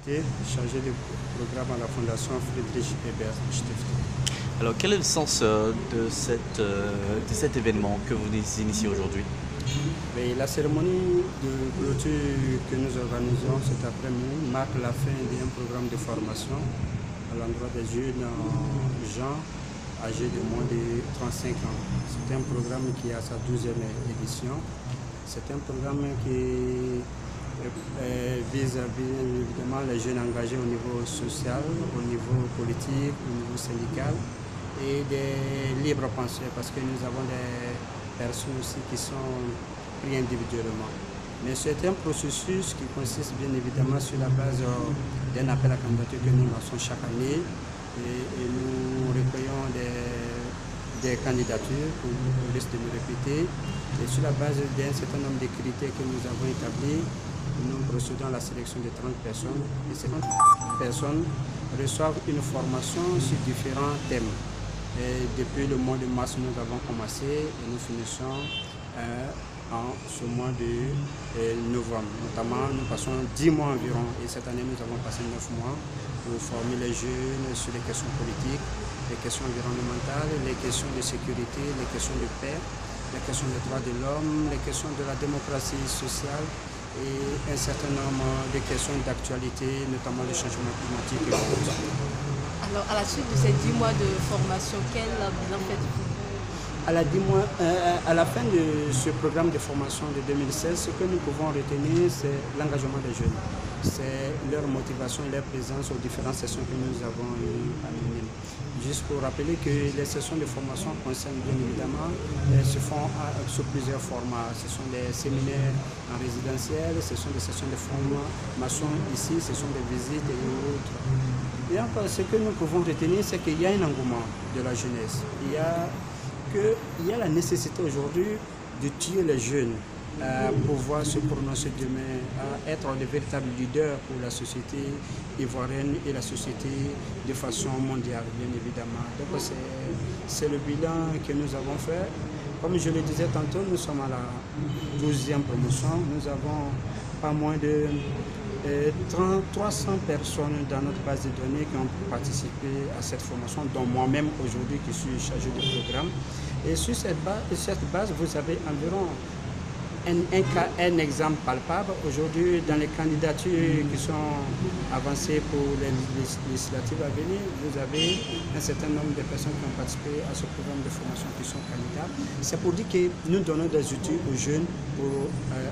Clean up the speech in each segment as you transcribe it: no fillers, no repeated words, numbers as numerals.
Diakité, chargé de programme à la Fondation Friedrich Ebert Stiftung. Alors, quel est le sens de cet événement que vous initiez aujourd'hui? La cérémonie de clôture que nous organisons cet après-midi marque la fin d'un programme de formation à l'endroit des jeunes gens âgés de moins de 35 ans. C'est un programme qui a sa 12e édition. C'est un programme qui vise bien évidemment les jeunes engagés au niveau social, au niveau politique, au niveau syndical et des libres penseurs, parce que nous avons des personnes aussi qui sont pris individuellement. Mais c'est un processus qui consiste bien évidemment sur la base d'un appel à candidature que nous lançons chaque année et nous recueillons des candidatures pour le risque de nous répéter. Et sur la base d'un certain nombre de critères que nous avons établis, nous procédons à la sélection de 30 personnes. Et ces 30 personnes reçoivent une formation sur différents thèmes. Et depuis le mois de mars, nous avons commencé et nous finissons en ce mois de novembre. Notamment, nous passons 10 mois environ et cette année, nous avons passé 9 mois pour former les jeunes sur les questions politiques, les questions environnementales, les questions de sécurité, les questions de paix, les questions des droits de l'homme, les questions de la démocratie sociale et un certain nombre de questions d'actualité, notamment le changement climatique et autres. Alors, à la suite de ces 10 mois de formation, quel bilan faites-vous? À la fin de ce programme de formation de 2016, ce que nous pouvons retenir, c'est l'engagement des jeunes. C'est leur motivation et leur présence aux différentes sessions que nous avons menées. Juste pour rappeler que les sessions de formation concernent bien évidemment, se font sous plusieurs formats. Ce sont des séminaires en résidentiel, ce sont des sessions de formation ici, ce sont des visites et autres. Et encore, ce que nous pouvons retenir, c'est qu'il y a un engouement de la jeunesse. Il y a la nécessité aujourd'hui de tuer les jeunes à pouvoir se prononcer demain, à être de véritables leaders pour la société ivoirienne et la société de façon mondiale, bien évidemment. Donc c'est le bilan que nous avons fait. Comme je le disais tantôt, nous sommes à la 12e promotion. Nous avons pas moins de 300 personnes dans notre base de données qui ont participé à cette formation, dont moi-même aujourd'hui qui suis chargé du programme. Et sur cette base, vous avez environ un exemple palpable. Aujourd'hui, dans les candidatures qui sont avancées pour les législatives à venir, vous avez un certain nombre de personnes qui ont participé à ce programme de formation qui sont candidats. C'est pour dire que nous donnons des outils aux jeunes pour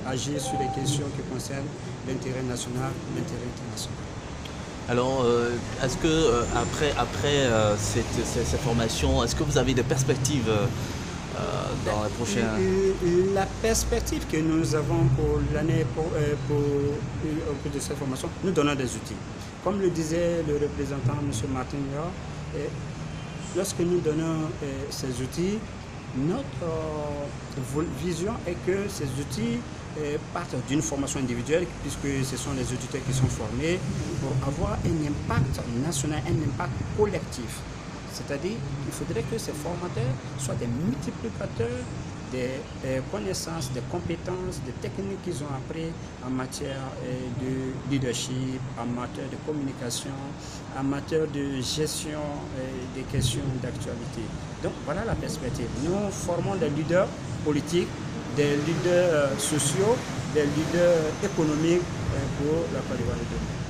agir sur les questions qui concernent l'intérêt national, l'intérêt international. Alors, est-ce que après cette formation, est-ce que vous avez des perspectives dans la prochaine... La perspective que nous avons pour l'année au cours de cette formation, nous donnons des outils. Comme le disait le représentant, M. Martin Yor, lorsque nous donnons ces outils, notre vision est que ces outils partent d'une formation individuelle, puisque ce sont les auditeurs qui sont formés, pour avoir un impact national, un impact collectif. C'est-à-dire qu'il faudrait que ces formateurs soient des multiplicateurs des connaissances, des compétences, des techniques qu'ils ont appris en matière de leadership, en matière de communication, en matière de gestion des questions d'actualité. Donc voilà la perspective. Nous formons des leaders politiques, des leaders sociaux, des leaders économiques pour la Côte d'Ivoire de demain.